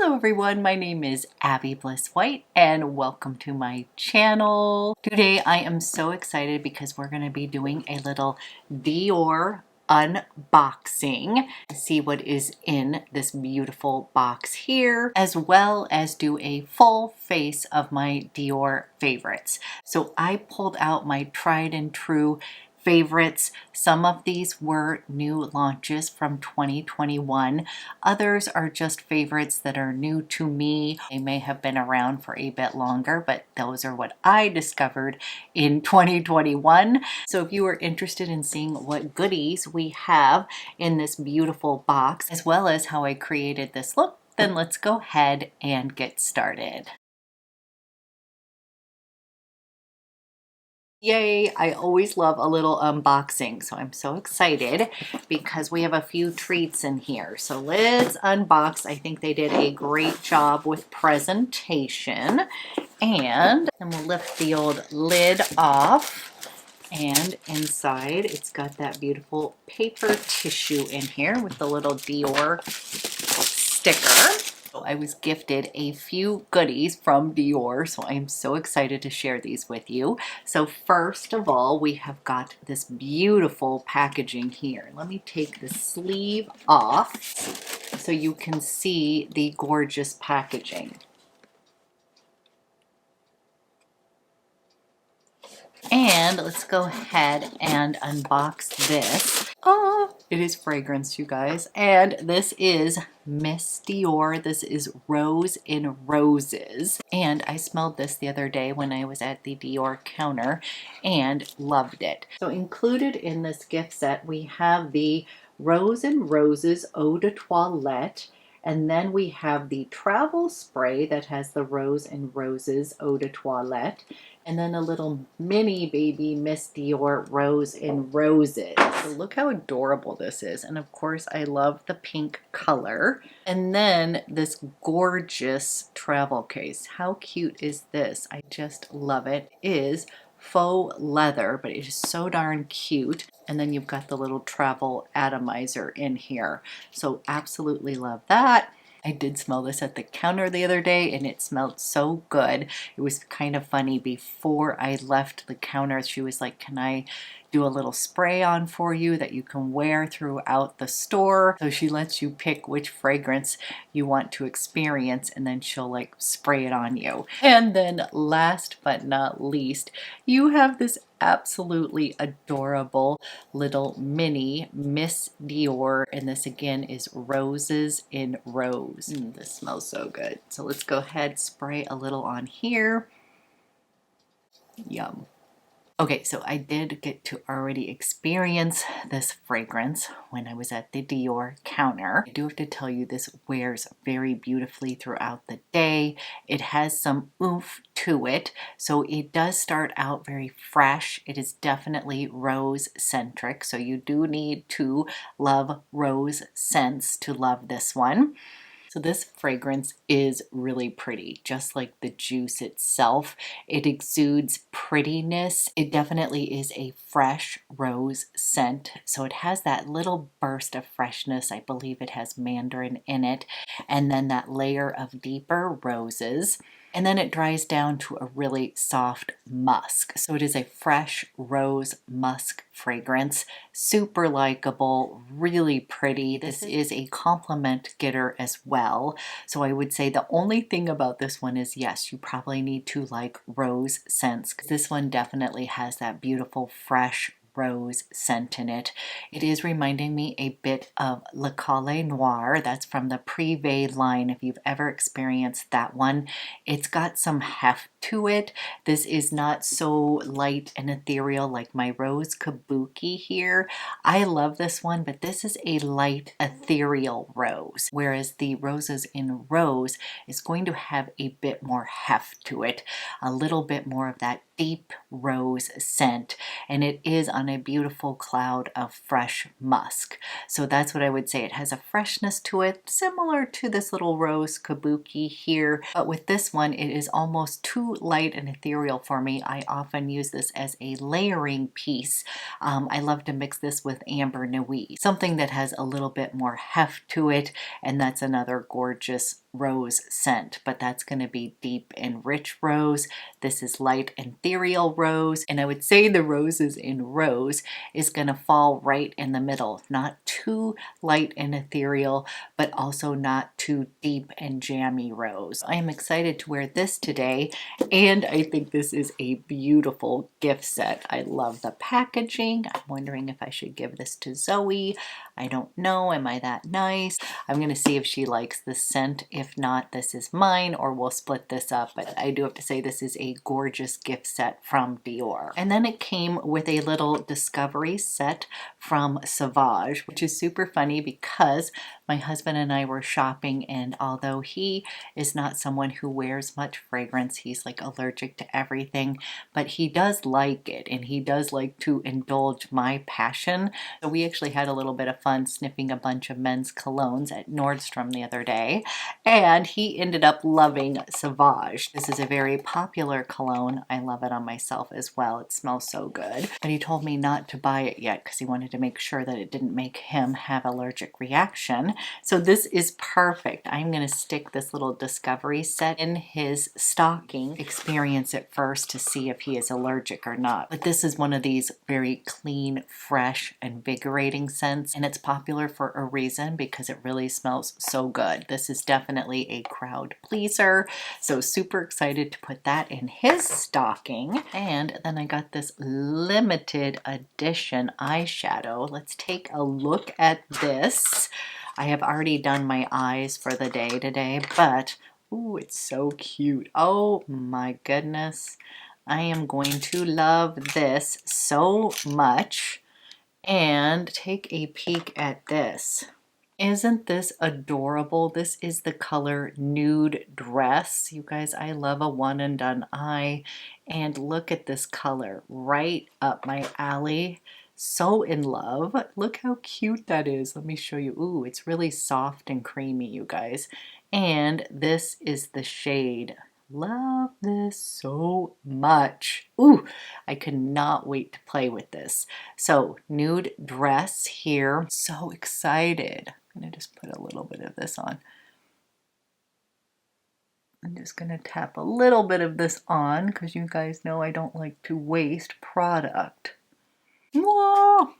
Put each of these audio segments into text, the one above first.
Hello everyone, my name is Abby Bliss White and welcome to my channel. Today I am so excited because we're going to be doing a little Dior unboxing. See what is in this beautiful box here, as well as do a full face of my Dior favorites. So I pulled out my tried and true favorites. Some of these were new launches from 2021. Others are just favorites that are new to me. They may have been around for a bit longer, but those are what I discovered in 2021. So if you are interested in seeing what goodies we have in this beautiful box, as well as how I created this look, then let's go ahead and get started. Yay, I always love a little unboxing, so I'm so excited because we have a few treats in here. So let's unbox. I think they did a great job with presentation. And then we'll lift the old lid off. And inside, it's got that beautiful paper tissue in here with the little Dior sticker. I was gifted a few goodies from Dior, so I'm so excited to share these with you. So first of all, we have got this beautiful packaging here. Let me take the sleeve off so you can see the gorgeous packaging. And let's go ahead and unbox this. Oh, it is fragrance, you guys. And this is Miss Dior. This is Rose in Roses. And I smelled this the other day when I was at the Dior counter and loved it. So included in this gift set, we have the Rose in Roses Eau de Toilette. And then we have the travel spray that has the Rose in Roses Eau de Toilette. And then a little mini baby Miss Dior Rose in Roses. So look how adorable this is. And of course, I love the pink color. And then this gorgeous travel case. How cute is this? I just love it. It is faux leather, but it is so darn cute. And then you've got the little travel atomizer in here. So absolutely love that. I did smell this at the counter the other day and it smelled so good. It was kind of funny. Before I left the counter, she was like, can I do a little spray on for you that you can wear throughout the store? So she lets you pick which fragrance you want to experience and then she'll like spray it on you. And then last but not least, you have this absolutely adorable little mini Miss Dior, and this again is Roses in Rose. This smells so good. So let's go ahead, spray a little on here. Yum. Okay, so I did get to already experience this fragrance when I was at the Dior counter. I do have to tell you this wears very beautifully throughout the day. It has some oomph to it, so it does start out very fresh. It is definitely rose centric, so you do need to love rose scents to love this one. So this fragrance is really pretty, just like the juice itself. It exudes prettiness. It definitely is a fresh rose scent. So it has that little burst of freshness. I believe it has mandarin in it. And then that layer of deeper roses. And then it dries down to a really soft musk. So it is a fresh rose musk fragrance, super likable, really pretty. This is a compliment getter as well. So I would say the only thing about this one is, yes, you probably need to like rose scents, because this one definitely has that beautiful fresh rose scent in it. It is reminding me a bit of Le Calle Noir. That's from the Privé line. If you've ever experienced that one, it's got some heft to it. This is not so light and ethereal like my Rose Kabuki here. I love this one, but this is a light ethereal rose, whereas the Roses in Rose is going to have a bit more heft to it, a little bit more of that deep rose scent, and it is on a beautiful cloud of fresh musk. So that's what I would say. It has a freshness to it, similar to this little Rose Kabuki here, but with this one, it is almost too too light and ethereal for me. I often use this as a layering piece. I love to mix this with Amber Nude, something that has a little bit more heft to it, and that's another gorgeous rose scent, but that's going to be deep and rich rose. This is light and ethereal rose, and I would say the roses in rose is going to fall right in the middle, not too light and ethereal, but also not too deep and jammy rose. I am excited to wear this today, and I think this is a beautiful gift set. I love the packaging. I'm wondering if I should give this to Zoe. I don't know. Am I that nice? I'm going to see if she likes the scent. If not, this is mine, or we'll split this up. But I do have to say this is a gorgeous gift set from Dior. And then it came with a little discovery set from Sauvage, which is super funny because my husband and I were shopping, and although he is not someone who wears much fragrance, he's like allergic to everything, but he does like it, and he does like to indulge my passion. So we actually had a little bit of fun sniffing a bunch of men's colognes at Nordstrom the other day, and he ended up loving Sauvage. This is a very popular cologne. I love it on myself as well. It smells so good. But he told me not to buy it yet because he wanted to make sure that it didn't make him have allergic reaction. So this is perfect. I'm going to stick this little discovery set in his stocking, experience it first to see if he is allergic or not. But this is one of these very clean, fresh, invigorating scents, and it's popular for a reason because it really smells so good. This is definitely a crowd pleaser, so super excited to put that in his stocking. And then I got this limited edition eyeshadow. Let's take a look at this. I have already done my eyes for the day today, but ooh, it's so cute. Oh my goodness. I am going to love this so much. And take a peek at this. Isn't this adorable? This is the color Nude Dress. You guys, I love a one and done eye. And look at this color, right up my alley. So in love. Look how cute that is. Let me show you. Ooh, it's really soft and creamy, you guys. And this is the shade. Love this so much. Ooh, I could not wait to play with this. So Nude Dress here. So excited. I'm going to just put a little bit of this on. I'm just going to tap a little bit of this on because you guys know I don't like to waste product. Whoa!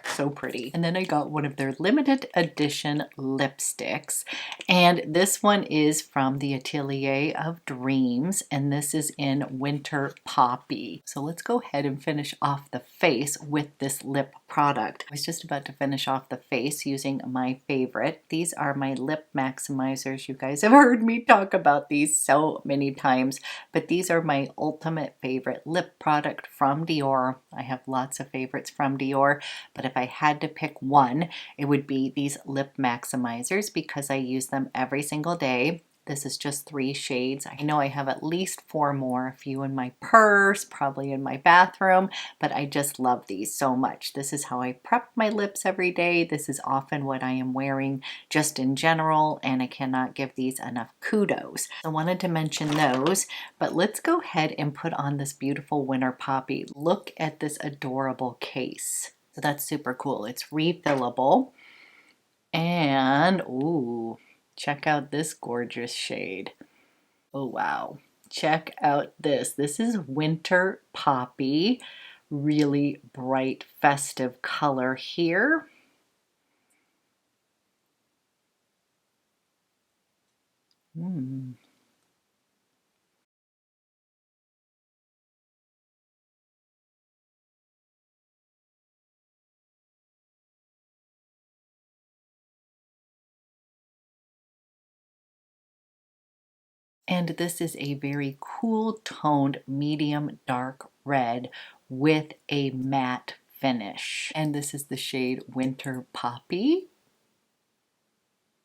So pretty. And then I got one of their limited edition lipsticks, and this one is from the Atelier of Dreams, and this is in Winter Poppy. So let's go ahead and finish off the face with this lip product. I was just about to finish off the face using my favorite. These are my lip maximizers. You guys have heard me talk about these so many times, but these are my ultimate favorite lip product from Dior. I have lots of favorites from Dior, but if I had to pick one, it would be these lip maximizers because I use them every single day. This is just 3 shades. I know I have at least 4 more, a few in my purse, probably in my bathroom, but I just love these so much. This is how I prep my lips every day. This is often what I am wearing just in general, and I cannot give these enough kudos. I wanted to mention those, but let's go ahead and put on this beautiful Winter Poppy. Look at this adorable case. So that's super cool. It's refillable, and ooh, check out this gorgeous shade. Oh, wow. Check out this. This is Winter Poppy. Really bright, festive color here. And this is a very cool toned medium dark red with a matte finish. And this is the shade Winter Poppy.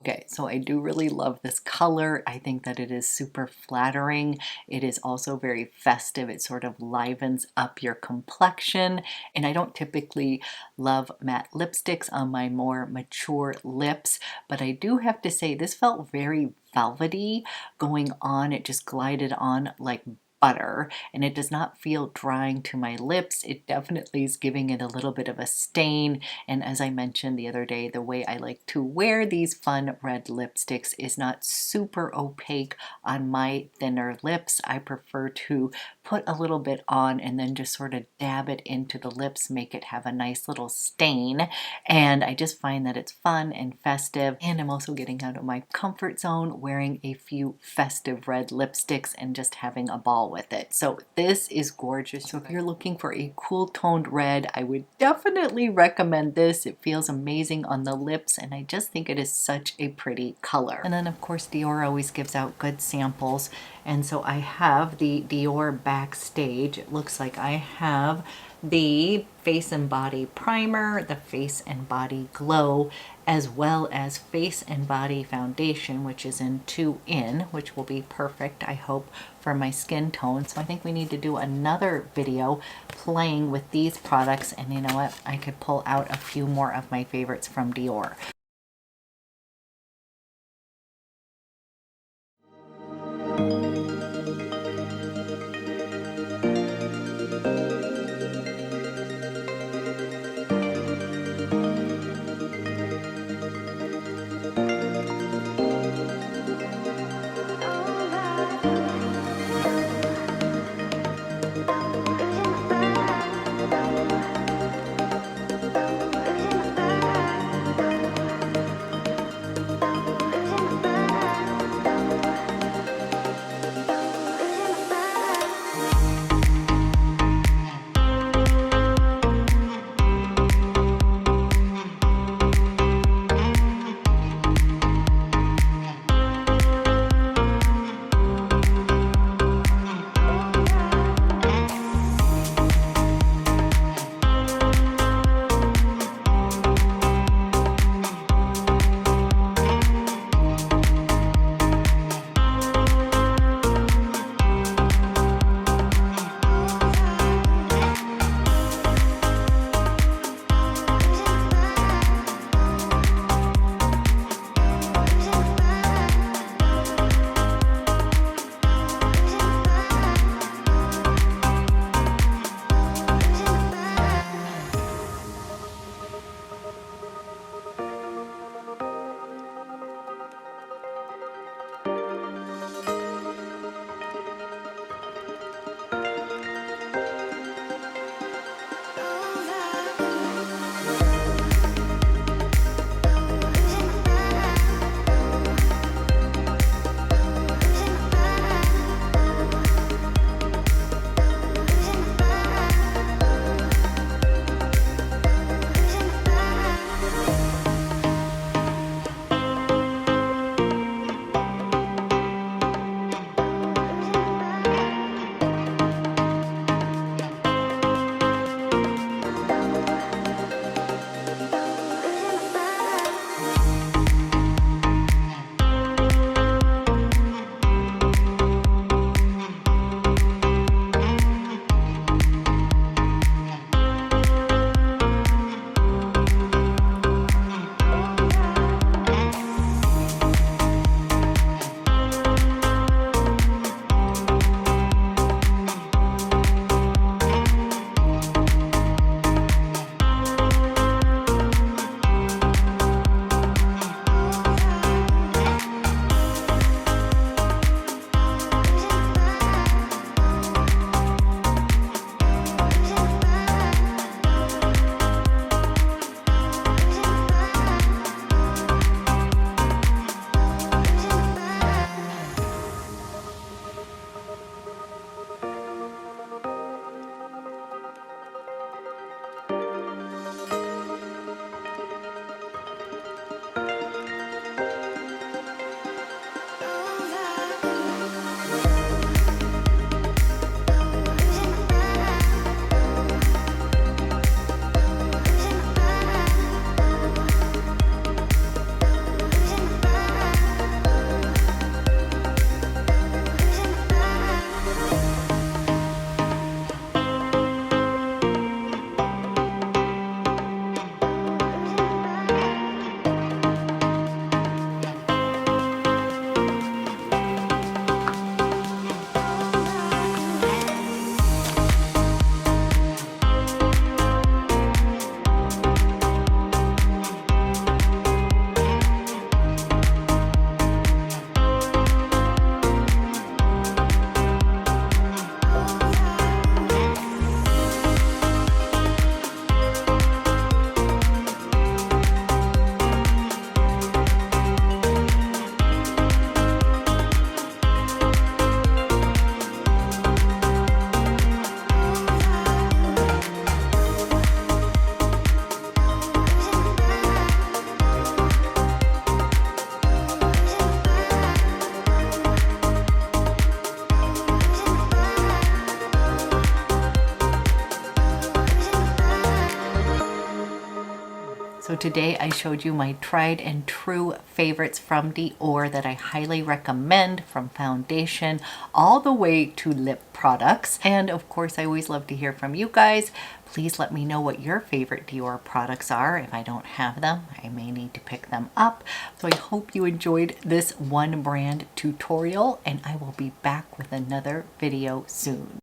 Okay, so I do really love this color. I think that it is super flattering. It is also very festive. It sort of livens up your complexion. And I don't typically love matte lipsticks on my more mature lips, but I do have to say this felt very velvety going on. It just glided on like butter, and it does not feel drying to my lips. It definitely is giving it a little bit of a stain, and as I mentioned the other day, the way I like to wear these fun red lipsticks is not super opaque on my thinner lips. I prefer to put a little bit on and then just sort of dab it into the lips, make it have a nice little stain, and I just find that it's fun and festive, and I'm also getting out of my comfort zone wearing a few festive red lipsticks and just having a ball with it. So this is gorgeous. So if you're looking for a cool toned red, I would definitely recommend this. It feels amazing on the lips, and I just think it is such a pretty color. And then of course Dior always gives out good samples, and so I have the Dior Backstage. It looks like I have the Face and Body Primer, the Face and Body Glow, as well as Face and Body Foundation, which is in 2-in, which will be perfect, I hope, for my skin tone. So I think we need to do another video playing with these products, and you know what? I could pull out a few more of my favorites from Dior. today I showed you my tried and true favorites from Dior that I highly recommend, from foundation all the way to lip products. And of course, I always love to hear from you guys. Please let me know what your favorite Dior products are. If I don't have them, I may need to pick them up. So I hope you enjoyed this one brand tutorial, and I will be back with another video soon.